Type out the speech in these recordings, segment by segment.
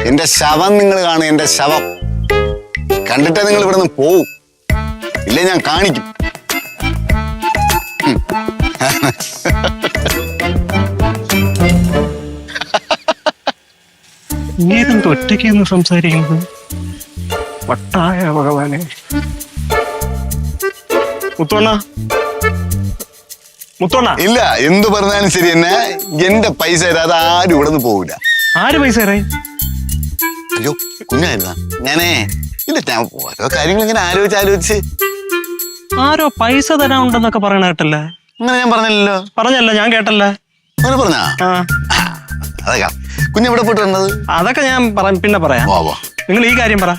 എന്റെ ശവം നിങ്ങൾ കാണും, എന്റെ ശവം കണ്ടിട്ടേ നിങ്ങൾ ഇവിടെ നിന്ന് പോവും, ഇല്ലേ ഞാൻ കാണിക്കും. നീതെന്ത് ഒറ്റയ്ക്ക് സംസാരിക്കുന്നത്? വട്ടായ ഭഗവാനെ. മുത്തോണ്ണ, മുത്തോണ്ണ. ഇല്ല, എന്ത് പറഞ്ഞാലും ശരി തന്നെ എന്റെ പൈസ തരാതെ ആരും ഇവിടെ നിന്ന് പോവില്ല. ആര് പൈസ തരായി? അയ്യോ കുഞ്ഞായിരുന്നാ ഞാനേ ഇല്ല, ഞാൻ ഓരോ കാര്യങ്ങൾ ഇങ്ങനെ ആലോചിച്ച് ആരോ പൈസ തരാനുണ്ടെന്നൊക്കെ പറയണ കേട്ടല്ലേ? അങ്ങനെ ഞാൻ പറഞ്ഞില്ലല്ലോ. പറഞ്ഞല്ല, ഞാൻ കേട്ടല്ലേ. അങ്ങനെ പറഞ്ഞാ അതൊക്കെ കുഞ്ഞെവിടെ പോയിട്ട് വന്നത്? അതൊക്കെ ഞാൻ പിന്നെ പറയാം. നിങ്ങൾ ഈ കാര്യം പറ.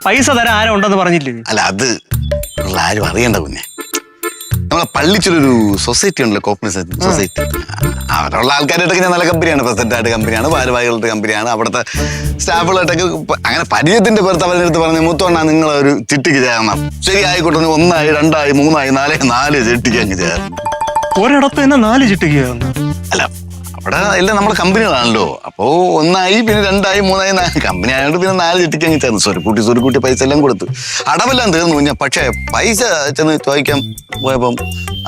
പൈസ തരാൻ ആരോ ഉണ്ടെന്ന് പറഞ്ഞില്ലേ? അല്ല, അത് ആരും അറിയണ്ട കുഞ്ഞെ. നമ്മളെ പള്ളിച്ചൊരു സൊസൈറ്റി ഉണ്ടല്ലോ, കോപ്പറേറ്റീവ് സൊസൈറ്റി. അവരുള്ള ആൾക്കാരായിട്ടൊക്കെ ഞാൻ നല്ല കമ്പനിയാണ്, പ്രസിഡന്റായിട്ട് കമ്പനിയാണ്, ഭാരവാഹികളുടെ കമ്പനിയാണ്. അവിടുത്തെ സ്റ്റാഫുകളായിട്ടൊക്കെ അങ്ങനെ പരിചയത്തിന്റെ പേർത്ത് അവരുടെ അടുത്ത് പറഞ്ഞ് മുത്തോണ്ണ നിങ്ങളൊരു ചിട്ടിക്ക് ചേരണം. ശരി ആയിക്കോട്ടെ, 1 ആയി 2 ആയി 3 ആയി 4 ചിട്ടിക്ക് അങ്ങ് ചേരണം. ഒരിടത്ത് തന്നെ 4 ചിട്ടിക്ക്? അല്ല, അവിടെ എല്ലാം നമ്മുടെ കമ്പനികളാണല്ലോ. അപ്പോ 1 ആയി, പിന്നെ 2 ആയി 3 ആയി 4 കമ്പനി ആയതുകൊണ്ട് പിന്നെ 4 ചിട്ടിക്ക് അങ്ങ് ചേർന്നു. സ്വരുക്കൂട്ടി പൈസ എല്ലാം കൊടുത്തു, അടവെല്ലാം തീർന്നു കുഞ്ഞ. പക്ഷെ പൈസ ചെന്ന് ചോദിക്കാൻ പോയപ്പം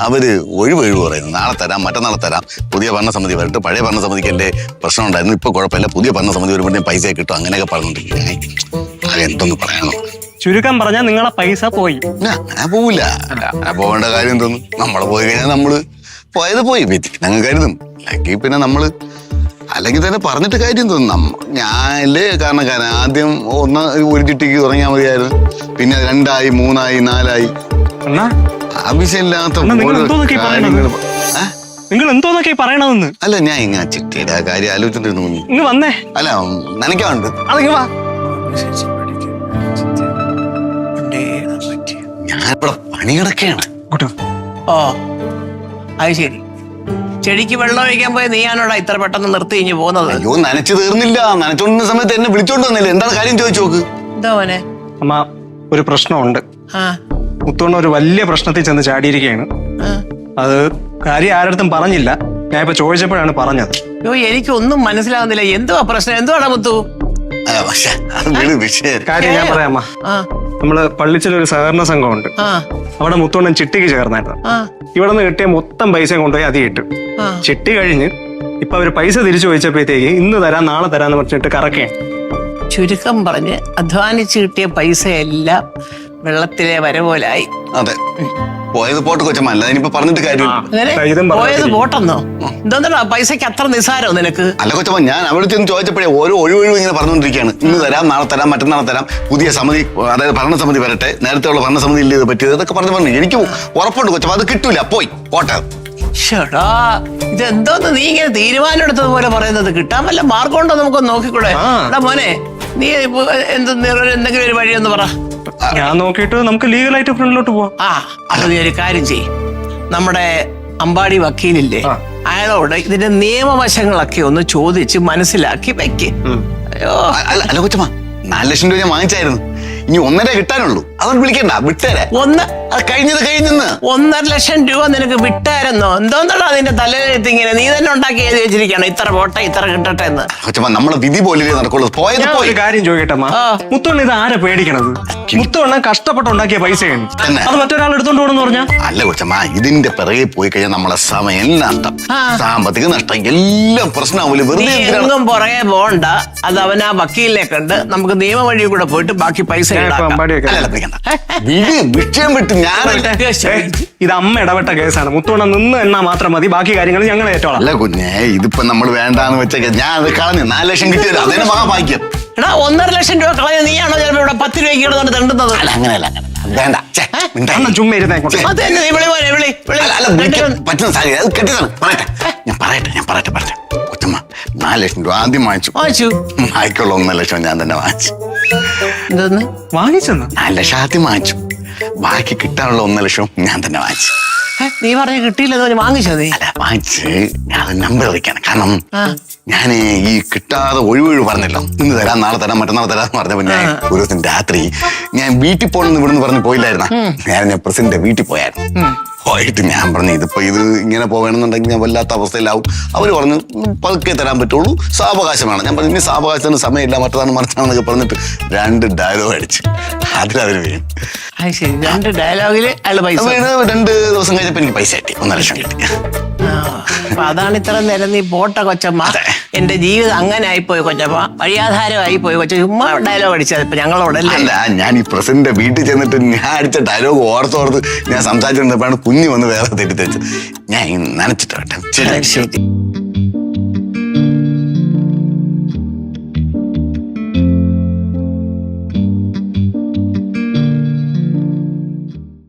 അവര് ഒഴിവ് പറയുന്നു. നാളെ തരാം, മറ്റന്നാളെ തരാം, പുതിയ ഭരണസമിതി വരട്ടെ. പഴയ ഭരണസമിതിക്ക് എന്റെ പ്രശ്നം ഉണ്ടായിരുന്നു, ഇപ്പൊ കുഴപ്പമില്ല, പുതിയ ഭരണസമിതി വരുമ്പോഴേ പൈസ കിട്ടും, അങ്ങനെയൊക്കെ പറഞ്ഞോണ്ടിരിക്കുക. എന്തൊന്ന് പറയണോ? ചുരുക്കം പറഞ്ഞാൽ നിങ്ങളെ പൈസ പോയി. അങ്ങനെ പോവില്ല. അങ്ങനെ പോകേണ്ട കാര്യം തോന്നും. നമ്മള് പോയി കഴിഞ്ഞാൽ നമ്മള് പോയത് പോയി ഞങ്ങൾ കരുതും. അല്ലെങ്കിൽ പിന്നെ നമ്മള് അല്ലെങ്കിൽ തന്നെ പറഞ്ഞിട്ട് കാര്യം തോന്നും. ഞാനല്ലേ കാരണക്കാരൻ. ആദ്യം 1 ചിട്ടിക്ക് തുടങ്ങിയാൽ മതിയായിരുന്നു, പിന്നെ 2 ആയി 3 ആയി 4 ആയി. ആവശ്യമില്ലാത്ത നിങ്ങൾ എന്തോന്നൊക്കെ പറയണമെന്ന്. അല്ല, ഞാൻ ഇങ്ങനെ ചിട്ടിയുടെ കാര്യം ആലോചിച്ചിട്ടിരുന്നു കുഞ്ഞു. ഇങ്ങ് വന്നേ. അല്ല, നനയ്ക്കാറുണ്ട്. ഞാനിവിടെ പണി കിടക്കുകയാണ്. ഓ, അത് ശരി. ചെടിക്ക് വെള്ളം ഒഴിക്കാൻ പോയ നീയാണോടാ ഇത്ര പെട്ടെന്ന് നിർത്തി കഴിഞ്ഞ് പോകുന്നത്? അയ്യോ, നനച്ചു തീർന്നില്ല. നനച്ചോണ്ടിരുന്ന സമയത്ത് എന്നെ വിളിച്ചോണ്ട് വന്നില്ല. എന്താണ് കാര്യം ചോദിച്ചു നോക്ക്. എന്താ മോനെ? അമ്മ, ഒരു പ്രശ്നമുണ്ട്. മുത്തോണ്ണ ഒരു വലിയ പ്രശ്നത്തിൽ ചെന്ന് ചാടിയിരിക്കുകയാണ്. അത് കാര്യം ആരടുത്തും പറഞ്ഞില്ല, ഞാൻ ഇപ്പൊ ചോദിച്ചപ്പോഴാണ് പറഞ്ഞത്. അയ്യോ, എനിക്കൊന്നും മനസ്സിലാവുന്നില്ല. എന്തുവാ പ്രശ്നം? എന്തുവാടാ മുത്തു? കാര്യം ഞാൻ പറയാമ്മ. നമ്മള് പള്ളിച്ചൊരു സഹകരണ സംഘമുണ്ട്. അവിടെ മുത്തോണ്ണൻ ചിട്ടിക്ക് ചേർന്നായിരുന്നു. ഇവിടെ നിന്ന് കിട്ടിയ മൊത്തം പൈസ കൊണ്ടുപോയി അത് ഇട്ടു. ചിട്ടി കഴിഞ്ഞ് ഇപ്പൊ അവര് പൈസ തിരിച്ചു ചോദിച്ചപ്പോഴത്തേക്ക് ഇന്ന് തരാം നാളെ തരാന്ന് പറഞ്ഞിട്ട് കറക്കേ. ചുരുക്കം പറഞ്ഞ് അധ്വാനിച്ച് കിട്ടിയ പൈസയെല്ലാം വെള്ളത്തിലെ വര പോലായി. അതെ, പോയത് പോട്ട് കൊച്ചമ്മ, അല്ല ഇനിയിപ്പോ പറഞ്ഞിട്ട് കാര്യം. പോയത് പോട്ടെന്നോ? എന്താ പൈസക്ക് അത്ര നിസാരോ നിനക്ക്? അല്ല കൊച്ചമ്മ, ഞാൻ അവിടെ ചെന്ന് ചോദിച്ചപ്പോഴേ ഓരോ ഒഴിവൊഴിവ് ഇങ്ങനെ പറഞ്ഞുകൊണ്ടിരിക്കുകയാണ്. ഇന്ന് തരാം, നാളെ തരാം, മറ്റന്നാളെ തരാം, പുതിയ സമിതി, അതായത് ഭരണസമിതി വരട്ടെ, നേരത്തെ ഉള്ള ഭരണസമിതി ഇല്ല ഇത് പറ്റിയത്, ഇതൊക്കെ പറഞ്ഞു. എനിക്ക് ഉറപ്പുണ്ട് കൊച്ചമ്മ, അത് കിട്ടൂല. പോട്ടെ. ഷടാ, ഇതെന്തോന്ന് നീ ഇങ്ങനെ തീരുമാനം എടുത്തതുപോലെ പറയുന്നത്? കിട്ടാൻ വല്ല മാർഗം ഉണ്ടോ നമുക്കൊന്ന് നോക്കിക്കൂടെ? എടാ മോനെ, നീ എന്തെങ്കിലും ഒരു വഴിയൊന്ന് പറ. ഞാൻ നോക്കിയിട്ട് നമുക്ക് ലീഗലായിട്ട് ഫ്രണ്ടിലോട്ട് പോവാം. അത് നീ ഒരു കാര്യം ചെയ്യ്. നമ്മുടെ അമ്പാടി വക്കീലില്ലേ, അയാളോട് ഇതിന്റെ നിയമവശങ്ങളൊക്കെ ഒന്ന് ചോദിച്ച് മനസ്സിലാക്കി വെക്ക്. അല്ല കൊച്ചമ്മ, 4 ലക്ഷം രൂപ ഞാൻ വാങ്ങിച്ചായിരുന്നു. ഇനി 1.5 കിട്ടാനുള്ളൂ. അതുകൊണ്ട് വിളിക്കണ്ട, വിട്ടേരെ. കഴിഞ്ഞത് കഴിഞ്ഞെന്ന്. 1.5 ലക്ഷം രൂപ നിനക്ക് വിട്ടായിരുന്നോ? എന്തോന്നാണ് അതിന്റെ തലയെഴുത്ത് ഇങ്ങനെ? നീ തന്നെ ഉണ്ടാക്കി എഴുതി വെച്ചിരിക്കണം, ഇത്ര പോട്ടെ ഇത്ര കിട്ടട്ടെ എന്ന്. നമ്മളെ വിധി പോലെ നടക്കുള്ളൂ. പോയത് പോയി. ഒരു കാര്യം ചോദിക്കട്ടമ്മ, മുത്തോണ്ണ ഇത് ആരെ പേടിക്കണത്? മുത്തോണ്ണ കഷ്ടപ്പെട്ടുണ്ടാക്കിയ പൈസയാണ്, അത് മറ്റൊരാൾ എടുത്തോണ്ട് പോകണമെന്ന് പറഞ്ഞാ? അല്ല കൊച്ചമ്മ, ഇതിന്റെ പിറകെ പോയി കഴിഞ്ഞാൽ നമ്മളെ സമയം നഷ്ടം, സാമ്പത്തിക നഷ്ടം, എല്ലാം പ്രശ്നമാവൂല. വെറുതെ എങ്ങും പുറകെ പോകണ്ട. അത് അവൻ ആ വക്കീലിനെ കണ്ട് നമുക്ക് നിയമ വഴി കൂടെ പോയിട്ട് ബാക്കി പൈസ വിഷയം വിട്ട് ഞാൻ. ഇത് അമ്മ ഇടപെട്ട കേസാണ്. മുത്തോണ്ണ നിന്ന് എണ്ണാ മാത്രം മതി, ബാക്കി കാര്യങ്ങൾ ഞങ്ങൾ ഏറ്റോളാം. അല്ല കുഞ്ഞേ, ഇതിപ്പോ നമ്മൾ വേണ്ടാന്ന് വെച്ചേക്ക. ഞാൻ അത് കളഞ്ഞു. 4 ലക്ഷം കിട്ടിയത് അതിനെ മഹാഭാഗ്യം. എടാ, 1.5 ലക്ഷം രൂപ കളഞ്ഞ നീയാണോ ചിലപ്പോ ഇവിടെ 10 രൂപയ്ക്ക് ഇടുന്നത് തണ്ടുന്നത്? അങ്ങനെയല്ല, വേണ്ട. ചുമ്മാ ഇരുന്നേ. പറ്റുന്ന സാഹചര്യം അത് കെട്ടിയതാണ്. ഞാൻ പറയട്ടെ കൊച്ചമ്മ, 4 ലക്ഷം രൂപ ആദ്യം വാങ്ങിച്ചു. ബാക്കിയുള്ള 1 ലക്ഷം ഞാൻ തന്നെ വാങ്ങിച്ചു. വാങ്ങിച്ചെന്ന്? 4 ലക്ഷം ആദ്യം വാങ്ങിച്ചു, ബാക്കി കിട്ടാനുള്ള 1 ലക്ഷം ഞാൻ തന്നെ വാങ്ങിച്ചു. നീ പറഞ്ഞ കിട്ടിയില്ലെന്ന് വാങ്ങിച്ചോ? നീ അല്ല, വാങ്ങിച്ച് ഞാൻ നമ്പർ അറിയിക്കാണ്. കാരണം ഞാൻ ഈ കിട്ടാതെ ഒഴിവൊഴിവ് പറഞ്ഞല്ലോ, ഇന്ന് തരാം നാളെ തരാം മറ്റന്നാളെ തരാന്ന് പറഞ്ഞപ്പോ ഞാൻ ഒരു ദിവസം രാത്രി ഞാൻ വീട്ടിൽ പോകണമെന്ന് ഇവിടുന്ന് പറഞ്ഞ് പോയില്ലായിരുന്ന, ഞാൻ പ്രസിഡന്റ് വീട്ടിൽ പോയായിരുന്നു. പോയിട്ട് ഞാൻ പറഞ്ഞു ഇതിപ്പോ ഇത് ഇങ്ങനെ പോകണമെന്നുണ്ടെങ്കിൽ ഞാൻ വല്ലാത്ത അവസ്ഥയിലാവും. അവർ പറഞ്ഞു പതുക്കെ തരാൻ പറ്റുള്ളൂ, സാവകാശം വേണം. ഞാൻ പറഞ്ഞു ഇനി സാവകാശത്തിന് സമയമില്ല, മറ്റതാണ് മറിച്ചാണെന്നൊക്കെ പറഞ്ഞിട്ട് 2 ഡയലോഗ് അടിച്ച് അതിലവർ വീണു. അത് ശരി, 2 ഡയലോഗില് അയാള് പൈസ വീണ് 2 ദിവസം കഴിഞ്ഞപ്പോ എനിക്ക് പൈസ കിട്ടി, 1.5 ലക്ഷം കിട്ടി. അപ്പൊ അതാണ് ഇത്ര നേരം നീ പോട്ട കൊച്ചമ്മ, എന്റെ ജീവിതം അങ്ങനെ ആയിപ്പോയി കൊച്ചമ്മ, വഴിയാധാരമായി പോയി കൊച്ച, ചുമ്മാ ഡയലോഗ് അടിച്ചത് ഇപ്പൊ ഞങ്ങളോടല്ലേ. അല്ല, ഞാൻ ഈ പ്രസിഡന്റ് വീട്ടിൽ ചെന്നിട്ട് ഞാൻ അടിച്ച ഡയലോഗ് ഓർത്തോർത്ത് ഞാൻ സംസാരിച്ചിരുന്നപ്പോഴാണ് കുഞ്ഞു വന്ന് വേറെ തെറ്റിദ്ധരിച്ചത്. ഞാൻ നനച്ചിട്ട് കേട്ടോ. ശരി.